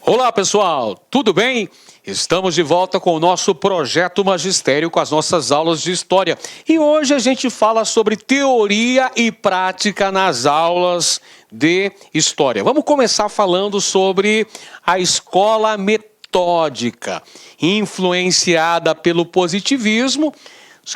Olá pessoal, tudo bem? Estamos de volta com o nosso Projeto Magistério com as nossas aulas de História. E hoje a gente fala sobre teoria e prática nas aulas de História. Vamos começar falando sobre a escola metódica, influenciada pelo positivismo,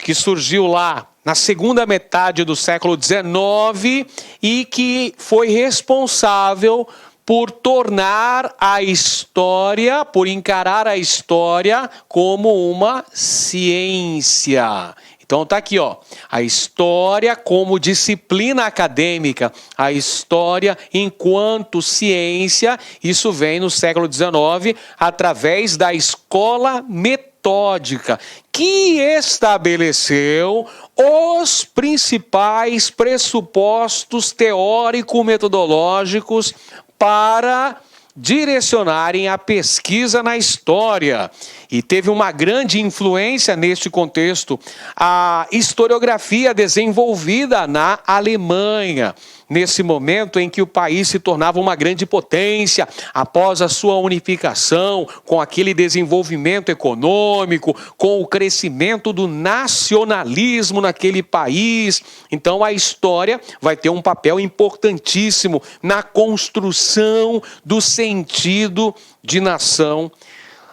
que surgiu lá na segunda metade do século XIX e que foi responsável por tornar a história, por encarar a história como uma ciência. Então tá aqui, ó, a história como disciplina acadêmica, a história enquanto ciência, isso vem no século XIX através da escola metódica, que estabeleceu os principais pressupostos teórico-metodológicos para direcionarem a pesquisa na história. E teve uma grande influência neste contexto a historiografia desenvolvida na Alemanha, nesse momento em que o país se tornava uma grande potência, após a sua unificação, com aquele desenvolvimento econômico, com o crescimento do nacionalismo naquele país. Então a história vai ter um papel importantíssimo na construção do sentido de nação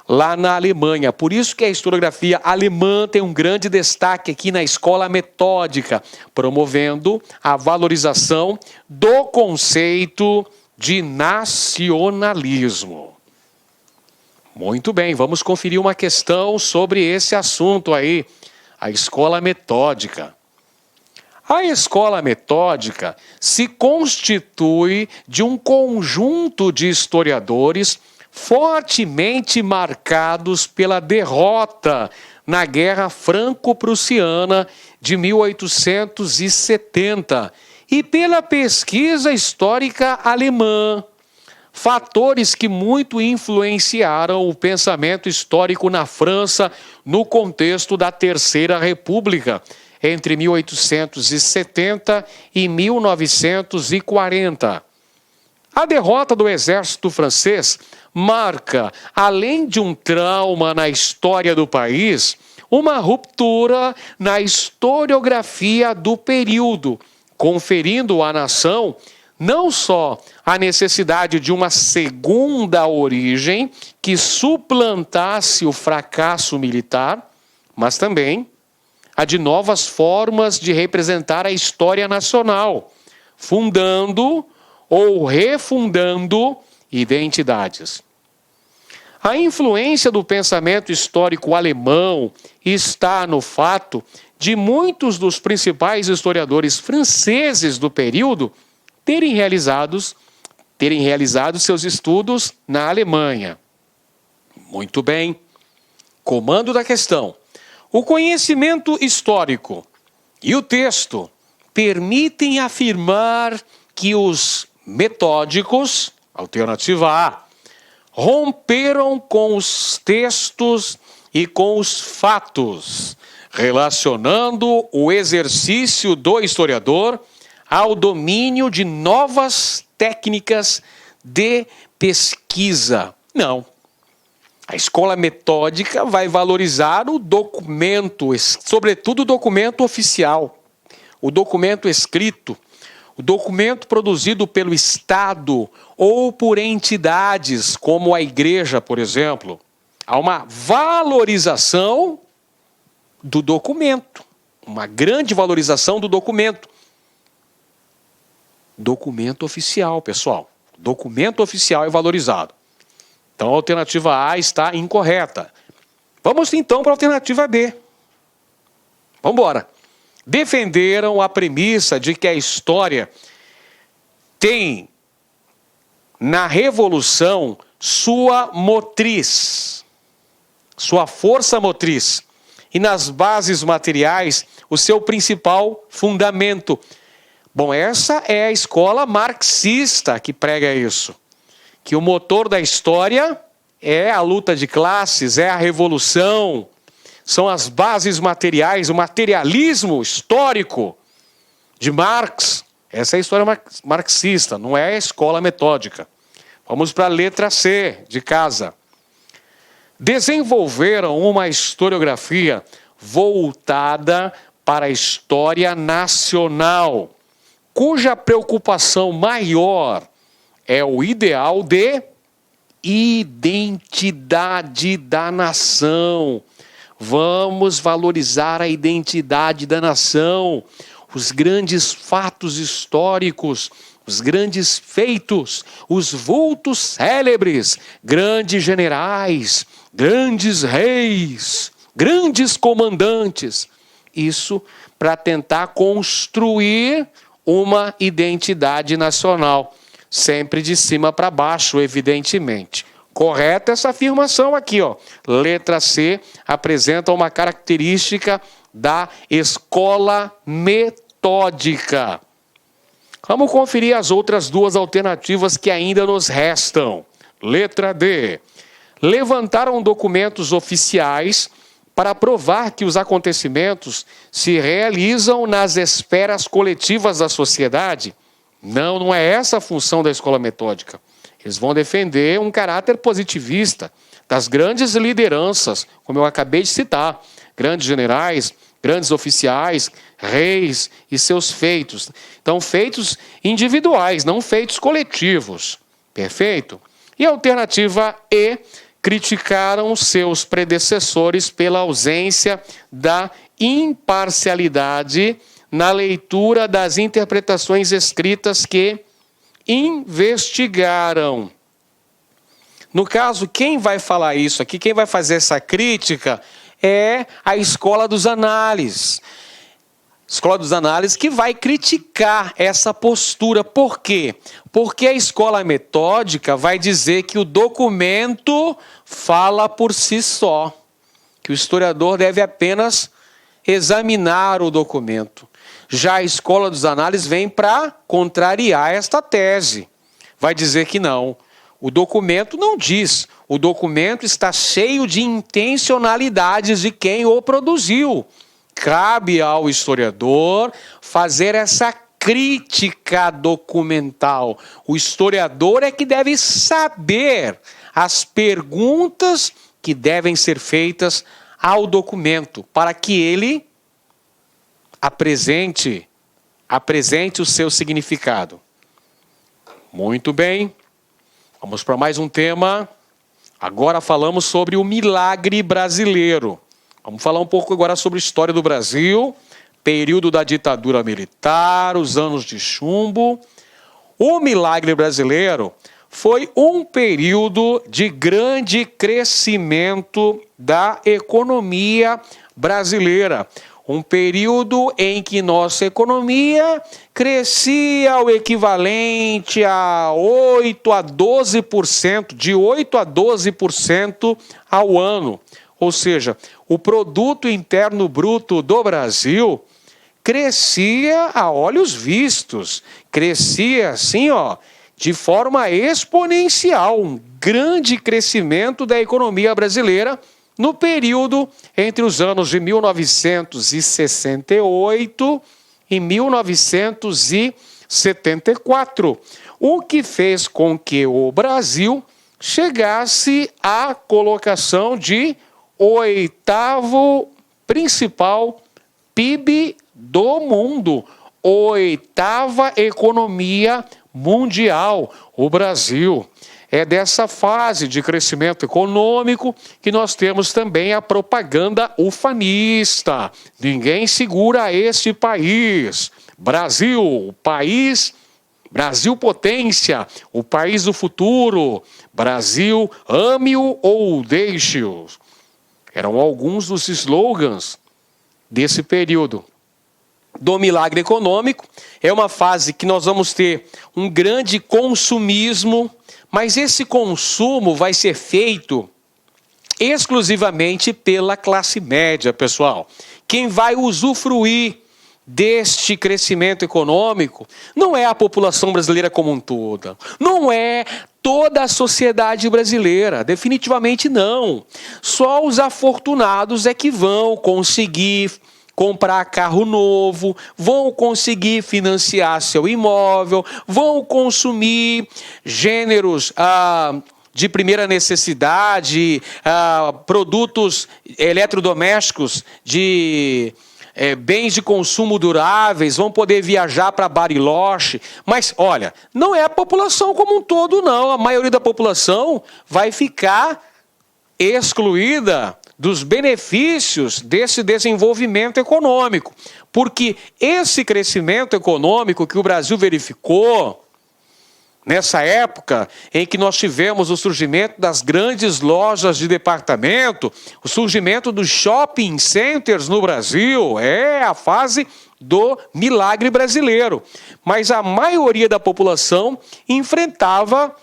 lá na Alemanha. Por isso que a historiografia alemã tem um grande destaque aqui na escola metódica, promovendo a valorização do conceito de nacionalismo. Muito bem, vamos conferir uma questão sobre esse assunto aí, a escola metódica. A escola metódica se constitui de um conjunto de historiadores fortemente marcados pela derrota na Guerra Franco-Prussiana de 1870 e pela pesquisa histórica alemã, fatores que muito influenciaram o pensamento histórico na França no contexto da Terceira República, entre 1870 e 1940. A derrota do exército francês marca, além de um trauma na história do país, uma ruptura na historiografia do período, conferindo à nação não só a necessidade de uma segunda origem que suplantasse o fracasso militar, mas também a de novas formas de representar a história nacional, fundando ou refundando identidades. A influência do pensamento histórico alemão está no fato de muitos dos principais historiadores franceses do período terem realizado seus estudos na Alemanha. Muito bem. Comando da questão. O conhecimento histórico e o texto permitem afirmar que os metódicos, alternativa A, romperam com os textos e com os fatos, relacionando o exercício do historiador ao domínio de novas técnicas de pesquisa. Não. A escola metódica vai valorizar o documento, sobretudo o documento oficial, o documento escrito, o documento produzido pelo Estado ou por entidades como a Igreja, por exemplo. Há uma valorização do documento, uma grande valorização do documento. Documento oficial, pessoal. Documento oficial é valorizado. Então a alternativa A está incorreta. Vamos então para a alternativa B. Vamos embora. Defenderam a premissa de que a história tem na Revolução sua motriz, sua força motriz, e nas bases materiais o seu principal fundamento. Bom, essa é a escola marxista que prega isso, que o motor da história é a luta de classes, é a revolução, são as bases materiais, o materialismo histórico de Marx. Essa é a história marxista, não é a escola metódica. Vamos para a letra C de casa. Desenvolveram uma historiografia voltada para a história nacional, cuja preocupação maior é o ideal de identidade da nação. Vamos valorizar a identidade da nação, os grandes fatos históricos, os grandes feitos, os vultos célebres, grandes generais, grandes reis, grandes comandantes. Isso para tentar construir uma identidade nacional, sempre de cima para baixo, evidentemente. Correta essa afirmação aqui, ó. Letra C apresenta uma característica da escola metódica. Vamos conferir as outras duas alternativas que ainda nos restam. Letra D. Levantaram documentos oficiais para provar que os acontecimentos se realizam nas esferas coletivas da sociedade. Não é essa a função da escola metódica. Eles vão defender um caráter positivista das grandes lideranças, como eu acabei de citar, grandes generais, grandes oficiais, reis e seus feitos. Então, feitos individuais, não feitos coletivos. Perfeito? E a alternativa E, criticaram seus predecessores pela ausência da imparcialidade na leitura das interpretações escritas que investigaram. No caso, quem vai falar isso aqui, quem vai fazer essa crítica é a Escola dos Análises. Escola dos Análises que vai criticar essa postura. Por quê? Porque a escola metódica vai dizer que o documento fala por si só, que o historiador deve apenas examinar o documento. Já a Escola dos Análises vem para contrariar esta tese. Vai dizer que não. O documento não diz. O documento está cheio de intencionalidades de quem o produziu. Cabe ao historiador fazer essa crítica documental. O historiador é que deve saber as perguntas que devem ser feitas ao documento, para que ele apresente o seu significado. Muito bem. Vamos para mais um tema. Agora falamos sobre o milagre brasileiro. Vamos falar um pouco agora sobre a história do Brasil, período da ditadura militar, os anos de chumbo. O milagre brasileiro foi um período de grande crescimento da economia brasileira. Um período em que nossa economia crescia o equivalente a 8 a 12%, de 8 a 12% ao ano. Ou seja, o produto interno bruto do Brasil crescia a olhos vistos, crescia assim, de forma exponencial, um grande crescimento da economia brasileira no período entre os anos de 1968 e 1974, o que fez com que o Brasil chegasse à colocação de 8º principal PIB do mundo, 8ª economia mundial, o Brasil. É dessa fase de crescimento econômico que nós temos também a propaganda ufanista. Ninguém segura este país. Brasil, o país, Brasil potência, o país do futuro. Brasil, ame-o ou deixe-o. Eram alguns dos slogans desse período. Do milagre econômico, é uma fase que nós vamos ter um grande consumismo, mas esse consumo vai ser feito exclusivamente pela classe média, pessoal. Quem vai usufruir deste crescimento econômico não é a população brasileira como um todo, não é toda a sociedade brasileira, definitivamente não. Só os afortunados é que vão conseguir comprar carro novo, vão conseguir financiar seu imóvel, vão consumir gêneros de primeira necessidade, produtos eletrodomésticos de bens de consumo duráveis, vão poder viajar para Bariloche. Mas, olha, não é a população como um todo, não. A maioria da população vai ficar excluída dos benefícios desse desenvolvimento econômico. Porque esse crescimento econômico que o Brasil verificou nessa época em que nós tivemos o surgimento das grandes lojas de departamento, o surgimento dos shopping centers no Brasil, é a fase do milagre brasileiro. Mas a maioria da população enfrentava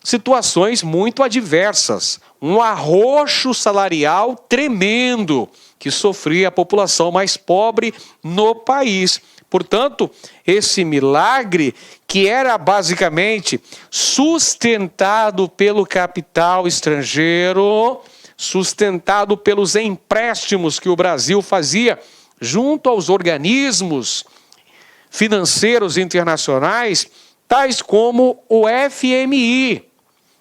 situações muito adversas, um arroxo salarial tremendo que sofria a população mais pobre no país. Portanto, esse milagre, que era basicamente sustentado pelo capital estrangeiro, sustentado pelos empréstimos que o Brasil fazia junto aos organismos financeiros internacionais, tais como o FMI,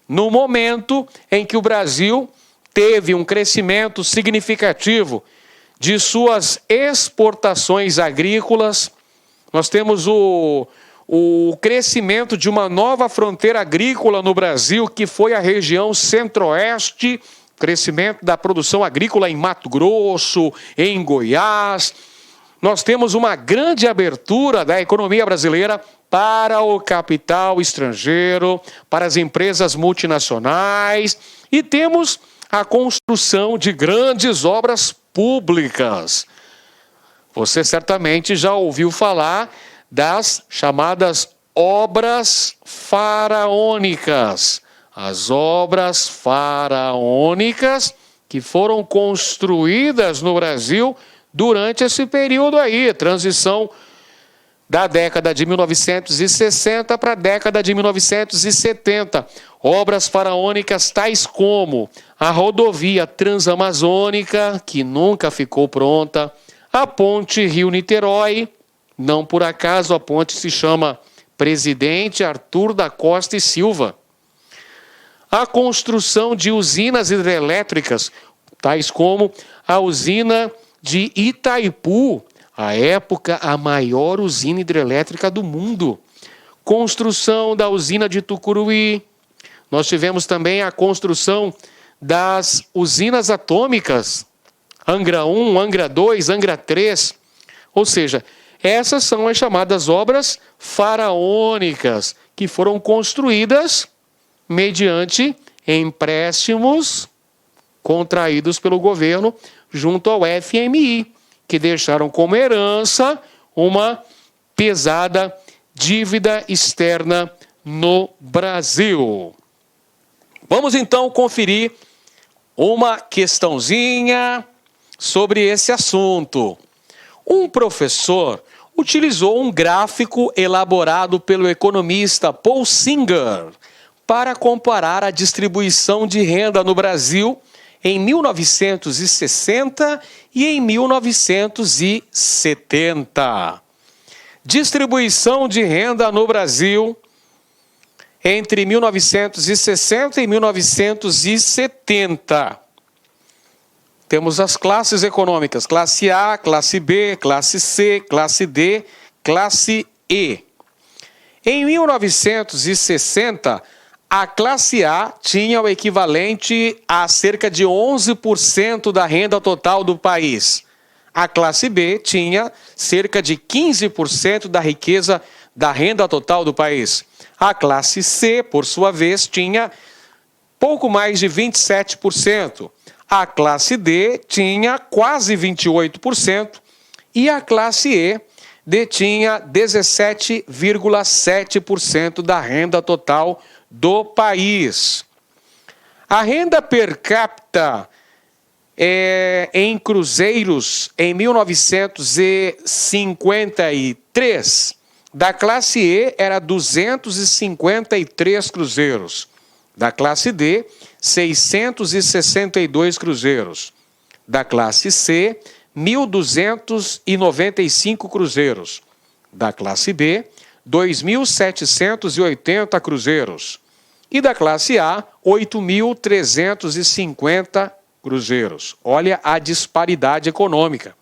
no momento em que o Brasil teve um crescimento significativo de suas exportações agrícolas. Nós temos o crescimento de uma nova fronteira agrícola no Brasil, que foi a região centro-oeste, crescimento da produção agrícola em Mato Grosso, em Goiás. Nós temos uma grande abertura da economia brasileira para o capital estrangeiro, para as empresas multinacionais, e temos a construção de grandes obras públicas. Você certamente já ouviu falar das chamadas obras faraônicas. As obras faraônicas que foram construídas no Brasil durante esse período aí, transição da década de 1960 para a década de 1970. Obras faraônicas tais como a rodovia transamazônica, que nunca ficou pronta, a ponte Rio-Niterói, não por acaso a ponte se chama Presidente Arthur da Costa e Silva. A construção de usinas hidrelétricas, tais como a usina de Itaipu, à época a maior usina hidrelétrica do mundo. Construção da usina de Tucuruí. Nós tivemos também a construção das usinas atômicas, Angra 1, Angra 2, Angra 3. Ou seja, essas são as chamadas obras faraônicas, que foram construídas mediante empréstimos contraídos pelo governo junto ao FMI, que deixaram como herança uma pesada dívida externa no Brasil. Vamos então conferir uma questãozinha sobre esse assunto. Um professor utilizou um gráfico elaborado pelo economista Paul Singer para comparar a distribuição de renda no Brasil em 1960 e em 1970. Distribuição de renda no Brasil entre 1960 e 1970. Temos as classes econômicas, classe A, classe B, classe C, classe D, classe E. Em 1960, a classe A tinha o equivalente a cerca de 11% da renda total do país. A classe B tinha cerca de 15% da riqueza da renda total do país. A classe C, por sua vez, tinha pouco mais de 27%. A classe D tinha quase 28% e a classe E detinha 17,7% da renda total do país. A renda per capita em cruzeiros em 1953 da classe E era 253 cruzeiros, da classe D 662 cruzeiros, da classe C 1.295 cruzeiros. Da classe B, 2.780 cruzeiros. E da classe A, 8.350 cruzeiros. Olha a disparidade econômica.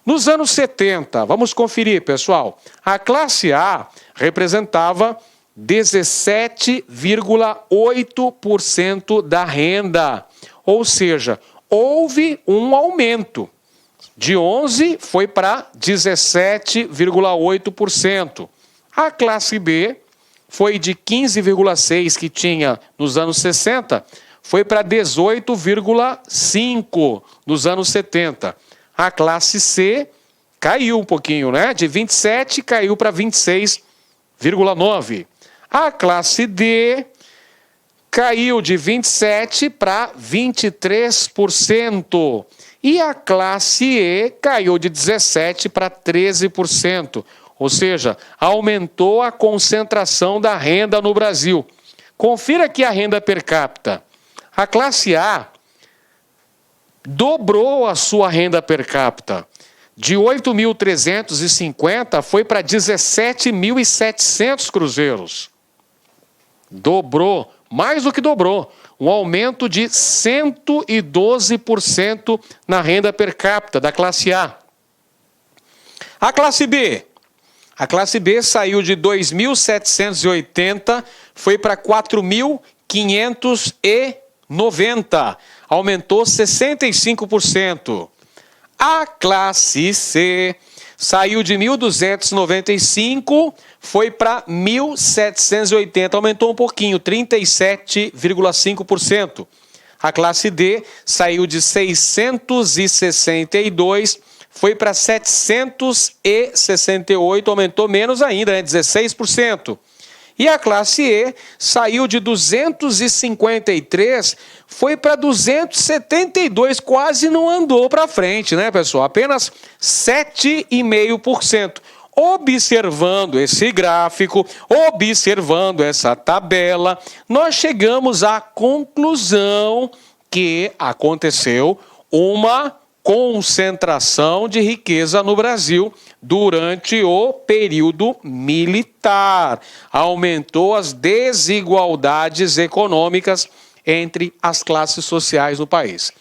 Nos anos 70, vamos conferir, pessoal, a classe A representava 17,8% da renda. Ou seja, houve um aumento. De 11% foi para 17,8%. A classe B foi de 15,6% que tinha nos anos 60, foi para 18,5% nos anos 70. A classe C caiu um pouquinho, né? De 27% caiu para 26,9%. A classe D caiu de 27% para 23%. E a classe E caiu de 17% para 13%. Ou seja, aumentou a concentração da renda no Brasil. Confira aqui a renda per capita. A classe A dobrou a sua renda per capita. De 8.350 foi para 17.700 cruzeiros. Dobrou, mais do que dobrou. Um aumento de 112% na renda per capita da classe A. A classe B. A classe B saiu de 2.780, foi para 4.590. Aumentou 65%. A classe C saiu de 1.295, foi para 1.780, aumentou um pouquinho, 37,5%. A classe D saiu de 662, foi para 768, aumentou menos ainda, né? 16%. E a classe E saiu de 253, foi para 272, quase não andou para frente, né, pessoal? Apenas 7,5%. Observando esse gráfico, observando essa tabela, nós chegamos à conclusão que aconteceu uma concentração de riqueza no Brasil durante o período militar. Aumentou as desigualdades econômicas entre as classes sociais no país.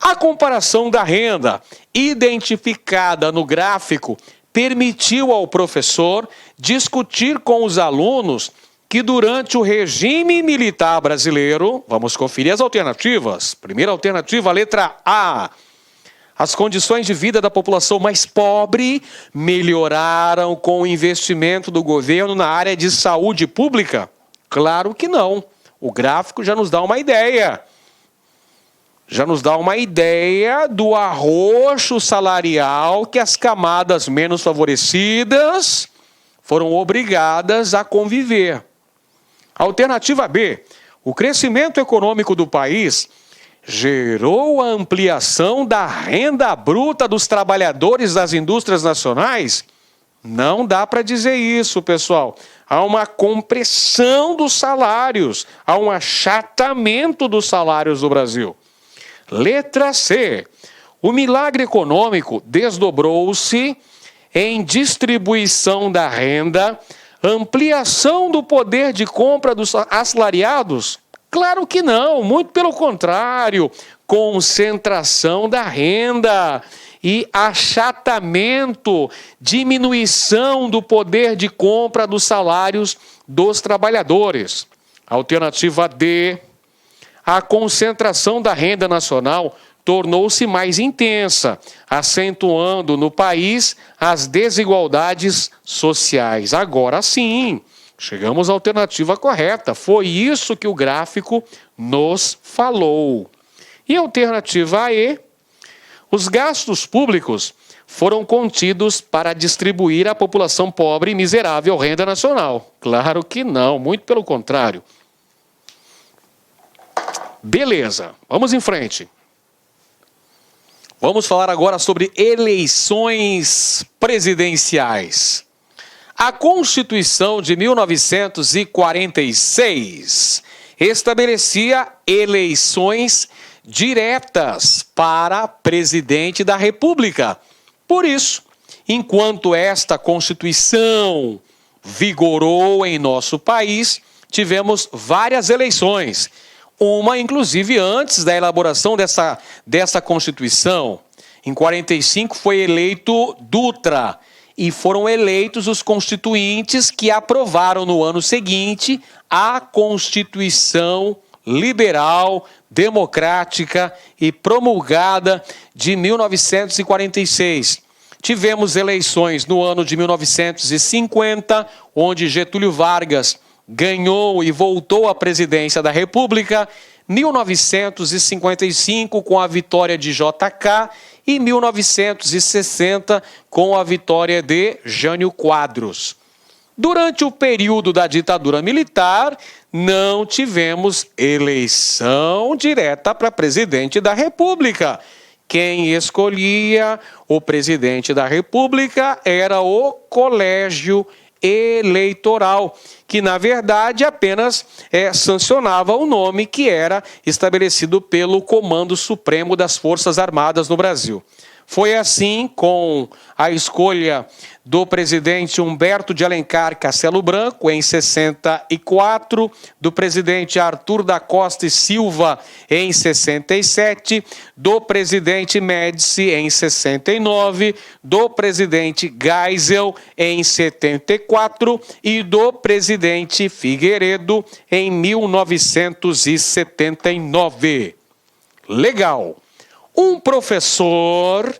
A comparação da renda identificada no gráfico permitiu ao professor discutir com os alunos que durante o regime militar brasileiro, vamos conferir as alternativas. Primeira alternativa, letra A. As condições de vida da população mais pobre melhoraram com o investimento do governo na área de saúde pública? Claro que não. O gráfico já nos dá uma ideia. Já nos dá uma ideia do arroxo salarial que as camadas menos favorecidas foram obrigadas a conviver. Alternativa B. O crescimento econômico do país gerou a ampliação da renda bruta dos trabalhadores das indústrias nacionais? Não dá para dizer isso, pessoal. Há uma compressão dos salários, há um achatamento dos salários do Brasil. Letra C. O milagre econômico desdobrou-se em distribuição da renda, ampliação do poder de compra dos assalariados? Claro que não, muito pelo contrário, concentração da renda e achatamento, diminuição do poder de compra dos salários dos trabalhadores. Alternativa D, a concentração da renda nacional tornou-se mais intensa, acentuando no país as desigualdades sociais. Agora sim, chegamos à alternativa correta. Foi isso que o gráfico nos falou. E a alternativa E, os gastos públicos foram contidos para distribuir à população pobre e miserável renda nacional. Claro que não, muito pelo contrário. Beleza, vamos em frente. Vamos falar agora sobre eleições presidenciais. A Constituição de 1946 estabelecia eleições diretas para presidente da República. Por isso, enquanto esta Constituição vigorou em nosso país, tivemos várias eleições. Uma, inclusive, antes da elaboração dessa Constituição. Em 45 foi eleito Dutra e foram eleitos os constituintes que aprovaram no ano seguinte a Constituição liberal, democrática e promulgada de 1946. Tivemos eleições no ano de 1950, onde Getúlio Vargas ganhou e voltou à presidência da República, 1955 com a vitória de JK e 1960 com a vitória de Jânio Quadros. Durante o período da ditadura militar, não tivemos eleição direta para presidente da República. Quem escolhia o presidente da República era o colégio eleitoral, que na verdade apenas sancionava o nome que era estabelecido pelo Comando Supremo das Forças Armadas no Brasil. Foi assim com a escolha do presidente Humberto de Alencar Castelo Branco, em 64, do presidente Arthur da Costa e Silva, em 67, do presidente Médici, em 69, do presidente Geisel, em 74, e do presidente Figueiredo, em 1979. Legal! Um professor,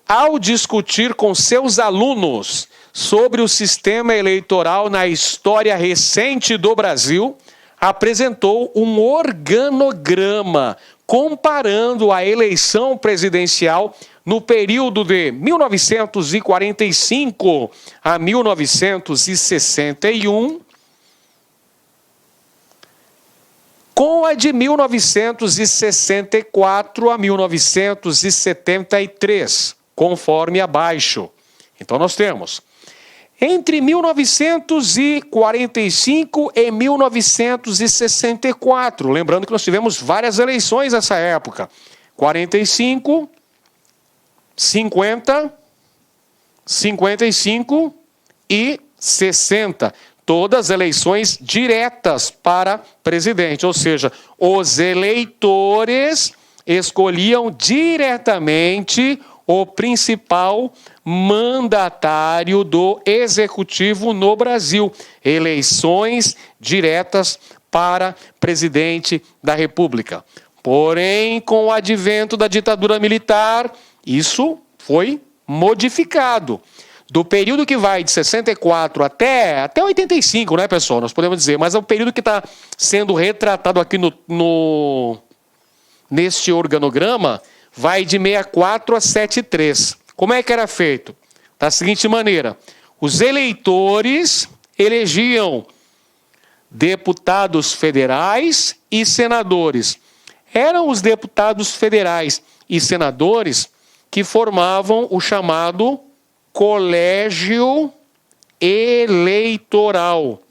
ao discutir com seus alunos sobre o sistema eleitoral na história recente do Brasil, apresentou um organograma comparando a eleição presidencial no período de 1945 a 1961, com a de 1964 a 1973, conforme abaixo. Então nós temos, entre 1945 e 1964, lembrando que nós tivemos várias eleições nessa época, 45, 50, 55 e 60. Todas eleições diretas para presidente, ou seja, os eleitores escolhiam diretamente o principal mandatário do executivo no Brasil. Eleições diretas para presidente da República. Porém, com o advento da ditadura militar, isso foi modificado. Do período que vai de 64 até 85, né, pessoal? Nós podemos dizer, mas é o período que está sendo retratado aqui neste organograma, vai de 64 a 73. Como é que era feito? Da seguinte maneira: os eleitores elegiam deputados federais e senadores. Eram os deputados federais e senadores que formavam o chamado colégio eleitoral.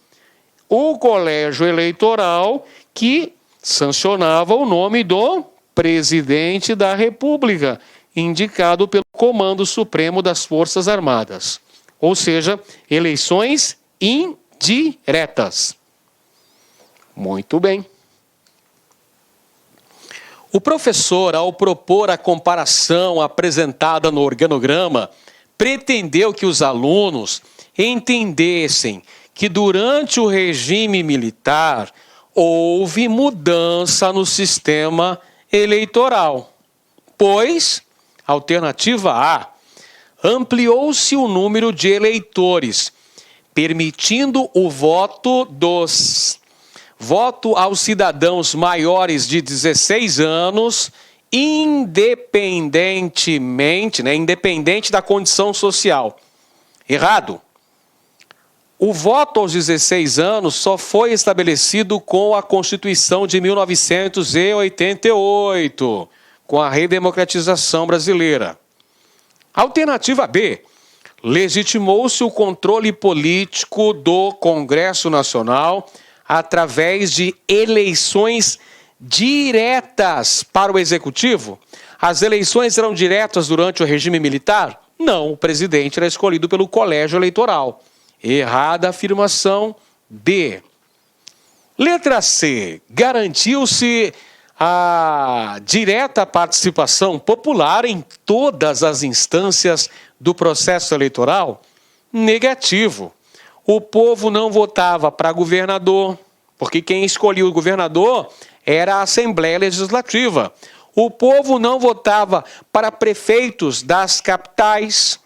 O colégio eleitoral que sancionava o nome do presidente da República, indicado pelo Comando Supremo das Forças Armadas. Ou seja, eleições indiretas. Muito bem. O professor, ao propor a comparação apresentada no organograma, pretendeu que os alunos entendessem que durante o regime militar houve mudança no sistema eleitoral, pois, alternativa A, ampliou-se o número de eleitores, permitindo o voto aos cidadãos maiores de 16 anos, independente da condição social. Errado. O voto aos 16 anos só foi estabelecido com a Constituição de 1988, com a redemocratização brasileira. Alternativa B. Legitimou-se o controle político do Congresso Nacional através de eleições diretas para o executivo? As eleições eram diretas durante o regime militar? Não, o presidente era escolhido pelo colégio eleitoral. Errada a afirmação B. Letra C. Garantiu-se a direta participação popular em todas as instâncias do processo eleitoral? Negativo. O povo não votava para governador, porque quem escolhia o governador era a Assembleia Legislativa. O povo não votava para prefeitos das capitais,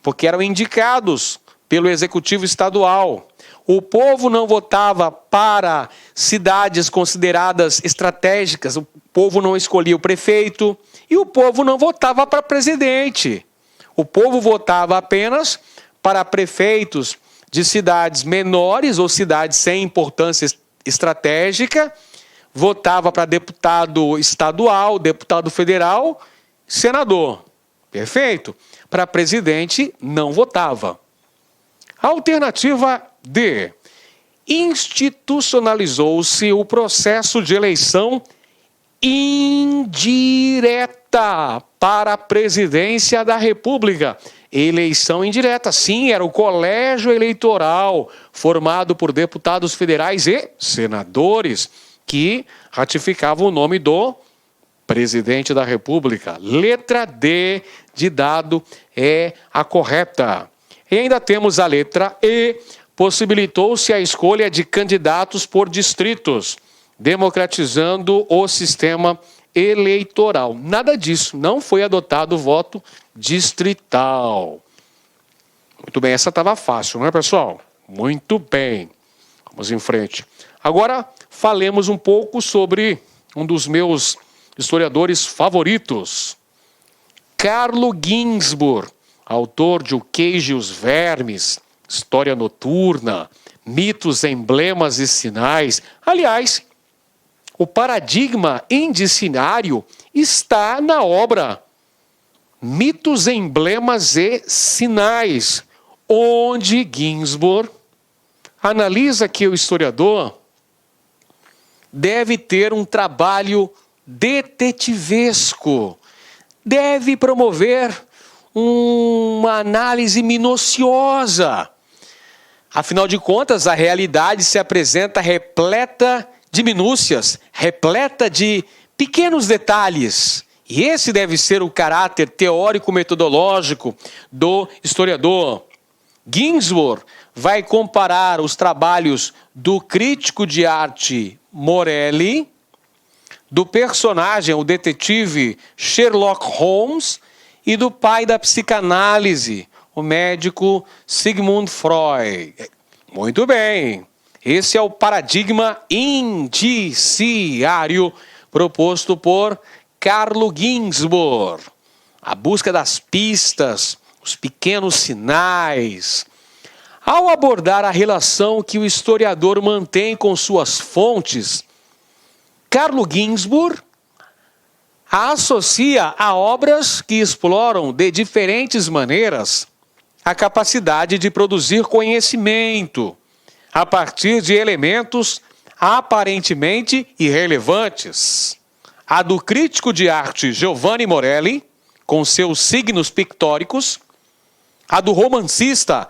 porque eram indicados pelo Executivo Estadual. O povo não votava para cidades consideradas estratégicas, o povo não escolhia o prefeito, e o povo não votava para presidente. O povo votava apenas para prefeitos de cidades menores ou cidades sem importância estratégica, votava para deputado estadual, deputado federal, senador. Perfeito? Para presidente, não votava. Alternativa D. Institucionalizou-se o processo de eleição indireta para a presidência da República. Eleição indireta, sim, era o colégio eleitoral formado por deputados federais e senadores que ratificavam o nome do presidente da República. Letra D de dado é a correta. E ainda temos a letra E. Possibilitou-se a escolha de candidatos por distritos, democratizando o sistema eleitoral. Nada disso, não foi adotado o voto distrital. Muito bem, essa estava fácil, não é, pessoal? Muito bem. Vamos em frente. Agora, falemos um pouco sobre um dos meus historiadores favoritos, Carlo Ginzburg, autor de O Queijo e os Vermes, História Noturna, Mitos, Emblemas e Sinais. Aliás, o paradigma indicinário está na obra Mitos, Emblemas e Sinais, onde Ginzburg analisa que o historiador deve ter um trabalho detetivesco, deve promover uma análise minuciosa. Afinal de contas, a realidade se apresenta repleta de minúcias, repleta de pequenos detalhes. E esse deve ser o caráter teórico-metodológico do historiador. Ginzburg vai comparar os trabalhos do crítico de arte Morelli, do personagem, o detetive Sherlock Holmes, e do pai da psicanálise, o médico Sigmund Freud. Muito bem, esse é o paradigma indiciário proposto por Carlo Ginzburg. A busca das pistas, os pequenos sinais. Ao abordar a relação que o historiador mantém com suas fontes, Carlo Ginzburg a associa a obras que exploram de diferentes maneiras a capacidade de produzir conhecimento a partir de elementos aparentemente irrelevantes. A do crítico de arte Giovanni Morelli, com seus signos pictóricos, a do romancista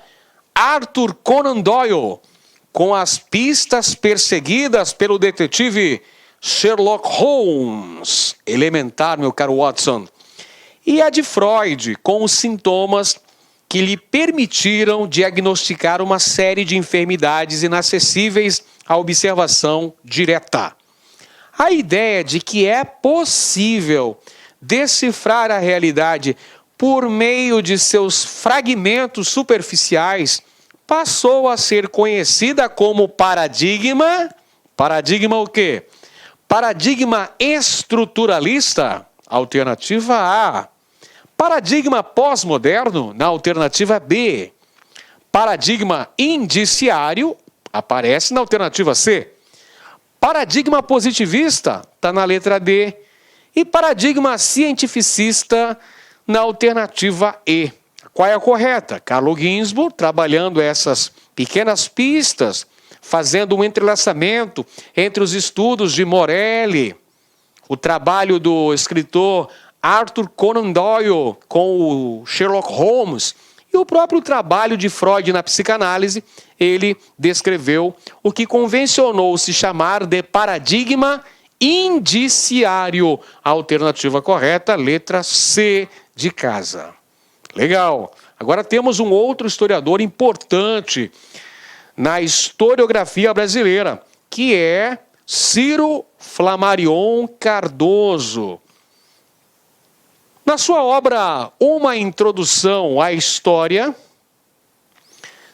Arthur Conan Doyle, com as pistas perseguidas pelo detetive Sherlock Holmes, elementar, meu caro Watson, e a de Freud, com os sintomas que lhe permitiram diagnosticar uma série de enfermidades inacessíveis à observação direta. A ideia de que é possível decifrar a realidade por meio de seus fragmentos superficiais passou a ser conhecida como paradigma. Paradigma o quê? Paradigma estruturalista, alternativa A. Paradigma pós-moderno, na alternativa B. Paradigma indiciário, aparece na alternativa C. Paradigma positivista, está na letra D. E paradigma cientificista, na alternativa E. Qual é a correta? Carlo Ginzburg, trabalhando essas pequenas pistas, fazendo um entrelaçamento entre os estudos de Morelli, o trabalho do escritor Arthur Conan Doyle com o Sherlock Holmes e o próprio trabalho de Freud na psicanálise. Ele descreveu o que convencionou se chamar de paradigma indiciário. A alternativa correta, letra C de casa. Legal. Agora temos um outro historiador importante na historiografia brasileira, que é Ciro Flammarion Cardoso. Na sua obra Uma Introdução à História,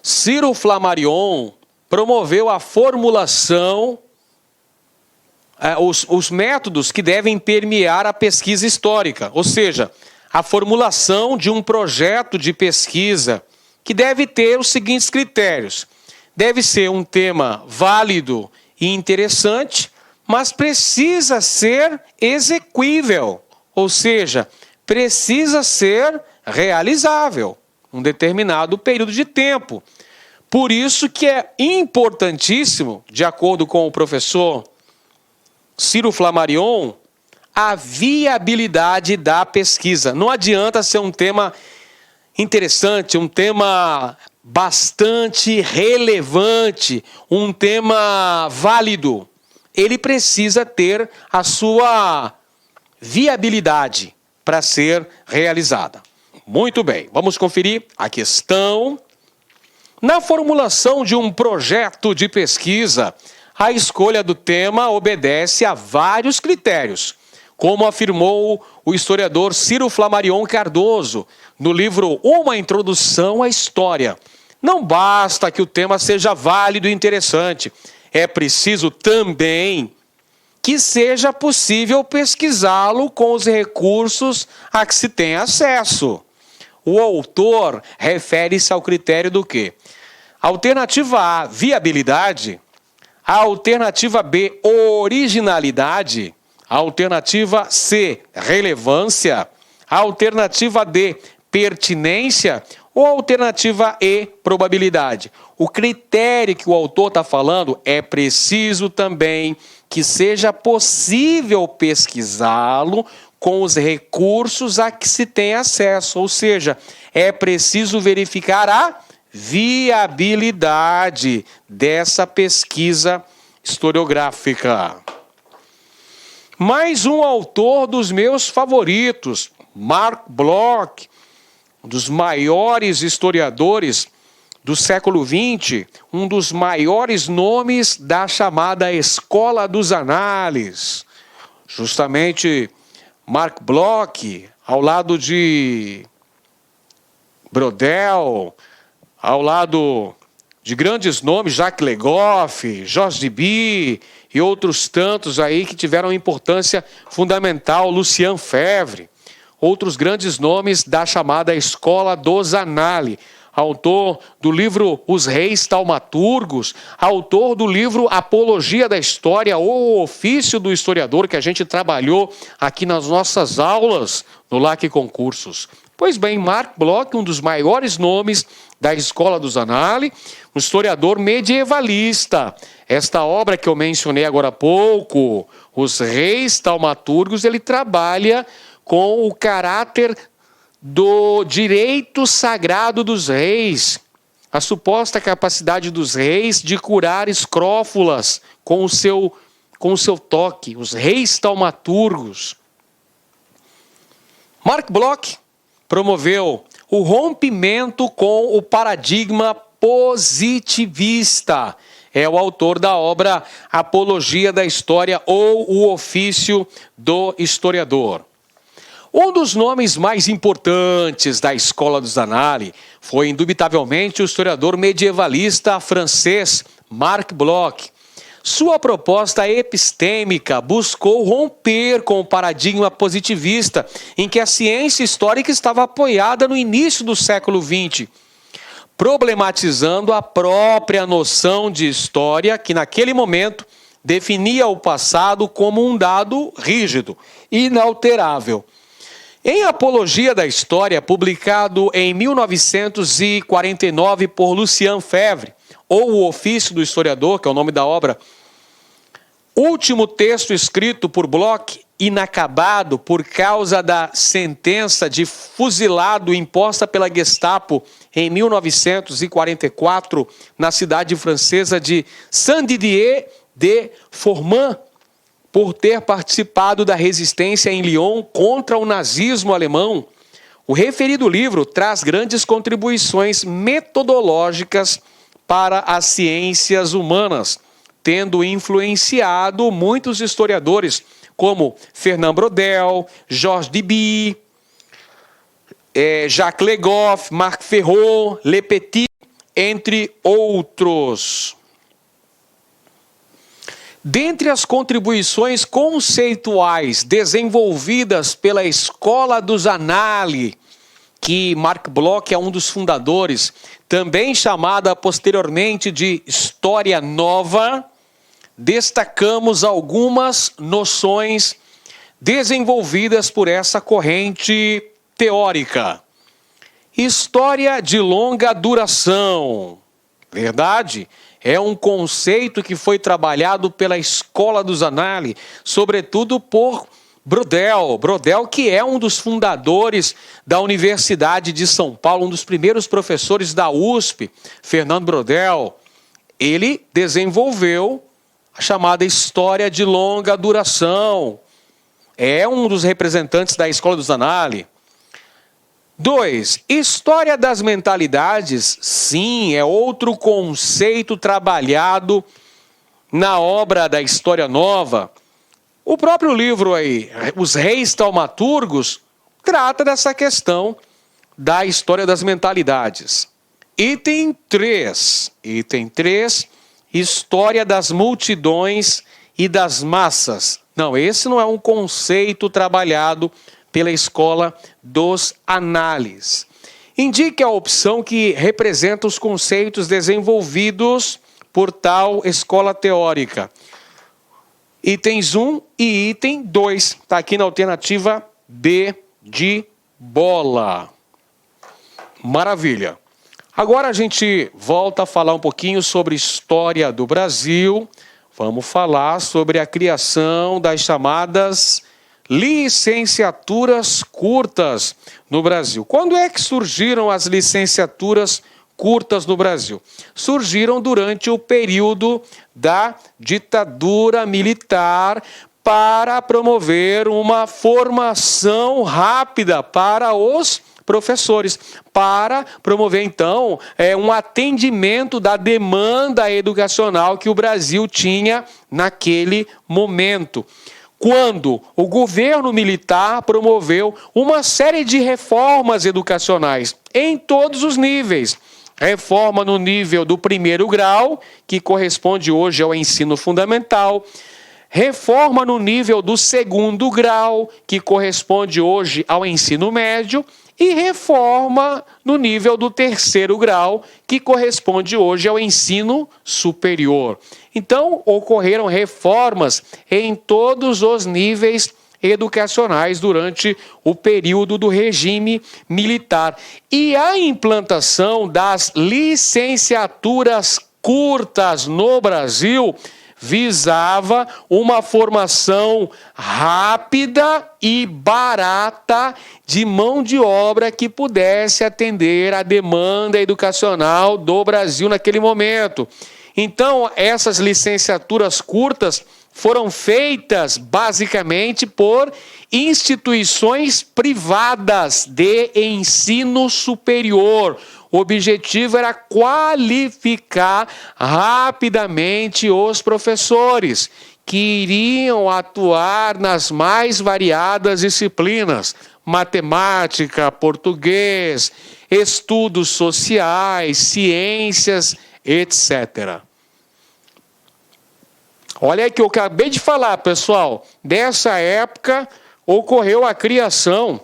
Ciro Flammarion promoveu a formulação, os métodos que devem permear a pesquisa histórica, ou seja, a formulação de um projeto de pesquisa que deve ter os seguintes critérios. Deve ser um tema válido e interessante, mas precisa ser exequível, ou seja, precisa ser realizável um determinado período de tempo. Por isso que é importantíssimo, de acordo com o professor Ciro Flammarion, a viabilidade da pesquisa. Não adianta ser um tema interessante, um tema bastante relevante, um tema válido. Ele precisa ter a sua viabilidade para ser realizada. Muito bem, vamos conferir a questão. Na formulação de um projeto de pesquisa, a escolha do tema obedece a vários critérios, como afirmou o historiador Ciro Flammarion Cardoso no livro Uma Introdução à História. Não basta que o tema seja válido e interessante, é preciso também que seja possível pesquisá-lo com os recursos a que se tem acesso. O autor refere-se ao critério do quê? Alternativa A, viabilidade. A alternativa B, originalidade. A alternativa C, relevância. A alternativa D, pertinência. Ou a alternativa E, probabilidade. O critério que o autor está falando é preciso também que seja possível pesquisá-lo com os recursos a que se tem acesso. Ou seja, é preciso verificar a viabilidade dessa pesquisa historiográfica. Mais um autor dos meus favoritos, Mark Bloch, um dos maiores historiadores do século XX, um dos maiores nomes da chamada Escola dos Análises. Justamente Mark Bloch, ao lado de Brodel, ao lado de grandes nomes, Jacques Le Goff, Georges Duby e outros tantos aí que tiveram importância fundamental, Lucien Febvre, outros grandes nomes da chamada Escola dos Análises, autor do livro Os Reis Taumaturgos, autor do livro Apologia da História, ou Ofício do Historiador, que a gente trabalhou aqui nas nossas aulas no LAC Concursos. Pois bem, Mark Bloch, um dos maiores nomes da Escola dos Análises, um historiador medievalista. Esta obra que eu mencionei agora há pouco, Os Reis Taumaturgos, ele trabalha com o caráter do direito sagrado dos reis, a suposta capacidade dos reis de curar escrófulas com o seu toque, os reis taumaturgos. Mark Bloch promoveu o rompimento com o paradigma positivista. É o autor da obra Apologia da História ou o Ofício do Historiador. Um dos nomes mais importantes da Escola dos Análises foi, indubitavelmente, o historiador medievalista francês Mark Bloch. Sua proposta epistêmica buscou romper com o paradigma positivista em que a ciência histórica estava apoiada no início do século XX, problematizando a própria noção de história que, naquele momento, definia o passado como um dado rígido, inalterável. Em Apologia da História, publicado em 1949 por Lucien Febvre, ou O Ofício do Historiador, que é o nome da obra, último texto escrito por Bloch, inacabado por causa da sentença de fuzilado imposta pela Gestapo em 1944 na cidade francesa de Saint-Didier-de-Formans, por ter participado da resistência em Lyon contra o nazismo alemão. O referido livro traz grandes contribuições metodológicas para as ciências humanas, tendo influenciado muitos historiadores, como Fernand Braudel, Georges Duby, Jacques Le Goff, Marc Ferraud, Le Petit, entre outros. Dentre as contribuições conceituais desenvolvidas pela Escola dos Annales, que Marc Bloch é um dos fundadores, também chamada posteriormente de História Nova, destacamos algumas noções desenvolvidas por essa corrente teórica. História de longa duração. Verdade? É um conceito que foi trabalhado pela Escola dos Annales, sobretudo por Braudel. Braudel, que é um dos fundadores da Universidade de São Paulo, um dos primeiros professores da USP, Fernando Braudel. Ele desenvolveu a chamada história de longa duração. É um dos representantes da Escola dos Annales. 2. História das mentalidades, sim, é outro conceito trabalhado na obra da História Nova. O próprio livro aí, Os Reis Taumaturgos, trata dessa questão da história das mentalidades. Item 3. Item 3. História das multidões e das massas. Não, esse não é um conceito trabalhado pela Escola dos Annales. Indique a opção que representa os conceitos desenvolvidos por tal escola teórica. Itens 1 e item 2. Está aqui na alternativa B de bola. Maravilha. Agora a gente volta a falar um pouquinho sobre história do Brasil. Vamos falar sobre a criação das chamadas licenciaturas curtas no Brasil. Quando é que surgiram as licenciaturas curtas no Brasil? Surgiram durante o período da ditadura militar para promover uma formação rápida para os professores, para promover, então, um atendimento da demanda educacional que o Brasil tinha naquele momento. Quando o governo militar promoveu uma série de reformas educacionais em todos os níveis. Reforma no nível do primeiro grau, que corresponde hoje ao ensino fundamental. Reforma no nível do segundo grau, que corresponde hoje ao ensino médio. E reforma no nível do terceiro grau, que corresponde hoje ao ensino superior. Então, ocorreram reformas em todos os níveis educacionais durante o período do regime militar. E a implantação das licenciaturas curtas no Brasil visava uma formação rápida e barata de mão de obra que pudesse atender à demanda educacional do Brasil naquele momento. Então, essas licenciaturas curtas foram feitas basicamente por instituições privadas de ensino superior. O objetivo era qualificar rapidamente os professores que iriam atuar nas mais variadas disciplinas: matemática, português, estudos sociais, ciências, etc. Olha aí que eu acabei de falar, pessoal. Dessa época ocorreu a criação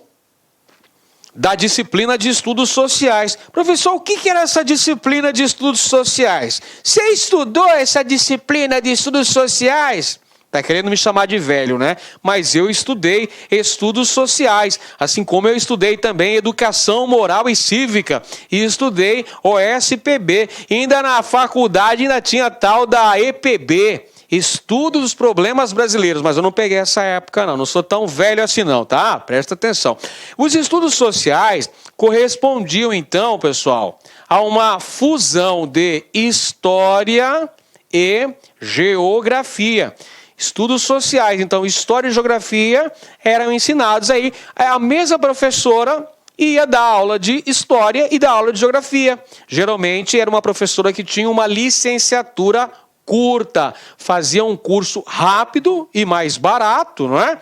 da disciplina de estudos sociais. Professor, o que era essa disciplina de estudos sociais? Você estudou essa disciplina de estudos sociais? Tá querendo me chamar de velho, né? Mas eu estudei estudos sociais, assim como eu estudei também educação moral e cívica, e estudei OSPB. E ainda na faculdade ainda tinha tal da EPB, Estudo dos Problemas Brasileiros, mas eu não peguei essa época não sou tão velho assim não, tá? Presta atenção. Os estudos sociais correspondiam então, pessoal, a uma fusão de história e geografia. Estudos sociais, então história e geografia eram ensinados aí. A mesma professora ia dar aula de história e dar aula de geografia. Geralmente era uma professora que tinha uma licenciatura curta, fazia um curso rápido e mais barato, não é?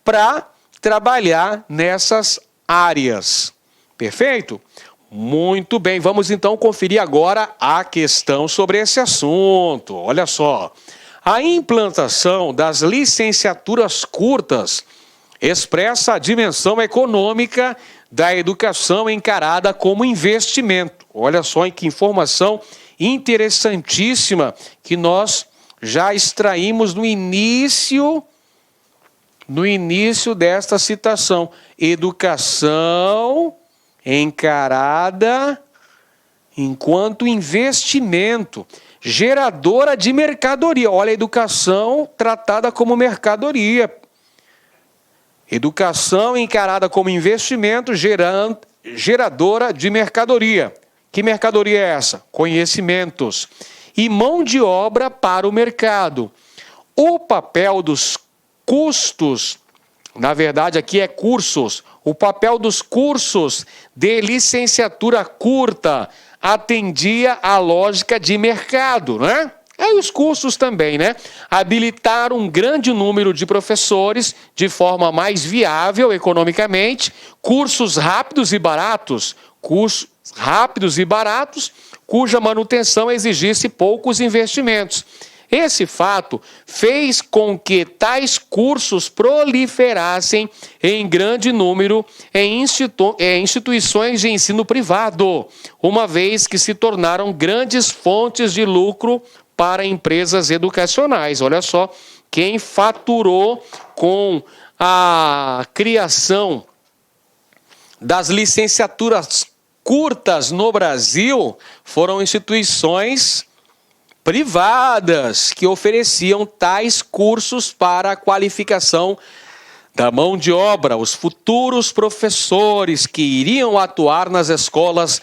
Para trabalhar nessas áreas. Perfeito? Muito bem, vamos então conferir agora a questão sobre esse assunto. Olha só. A implantação das licenciaturas curtas expressa a dimensão econômica da educação encarada como investimento. Olha só que informação interessantíssima que nós já extraímos no início desta citação. Educação encarada enquanto investimento. Geradora de mercadoria. Olha, a educação tratada como mercadoria. Educação encarada como investimento, geradora de mercadoria. Que mercadoria é essa? Conhecimentos. E mão de obra para o mercado. O papel dos custos, na verdade aqui é cursos, o papel dos cursos de licenciatura curta atendia à lógica de mercado, né? E os cursos também, né? Habilitar um grande número de professores de forma mais viável economicamente, cursos rápidos e baratos, cuja manutenção exigisse poucos investimentos. Esse fato fez com que tais cursos proliferassem em grande número em instituições de ensino privado, uma vez que se tornaram grandes fontes de lucro para empresas educacionais. Olha só, quem faturou com a criação das licenciaturas curtas no Brasil foram instituições privadas que ofereciam tais cursos para a qualificação da mão de obra, os futuros professores que iriam atuar nas escolas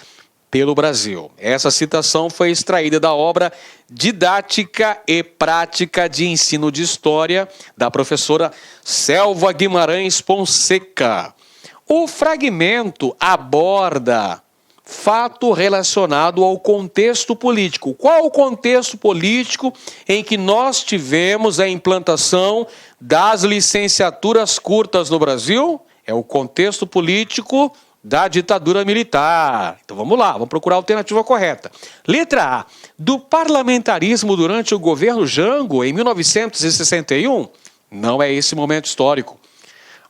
pelo Brasil. Essa citação foi extraída da obra Didática e Prática de Ensino de História, da professora Selva Guimarães Fonseca. O fragmento aborda fato relacionado ao contexto político. Qual o contexto político em que nós tivemos a implantação das licenciaturas curtas no Brasil? É o contexto político da ditadura militar. Então vamos lá, vamos procurar a alternativa correta. Letra A. Do parlamentarismo durante o governo Jango, em 1961? Não é esse momento histórico.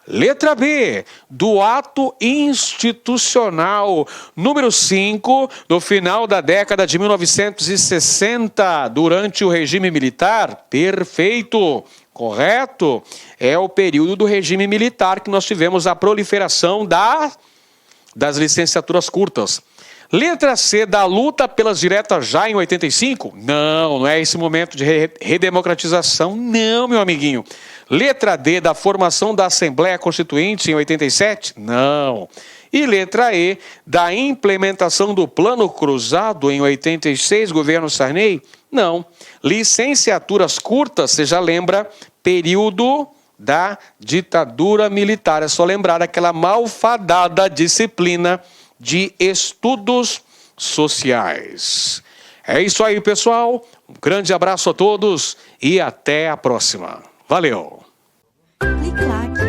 Letra B, do ato institucional número 5, do final da década de 1960, durante o regime militar? Perfeito, correto. É o período do regime militar que nós tivemos a proliferação das licenciaturas curtas. Letra C, da luta pelas diretas já em 85? Não é esse momento de redemocratização, não, meu amiguinho. Letra D, da formação da Assembleia Constituinte em 87? Não. E letra E, da implementação do Plano Cruzado em 86, governo Sarney? Não. Licenciaturas curtas, você já lembra, período da ditadura militar. É só lembrar daquela malfadada disciplina de estudos sociais. É isso aí, pessoal. Um grande abraço a todos e até a próxima. Valeu! Clique like.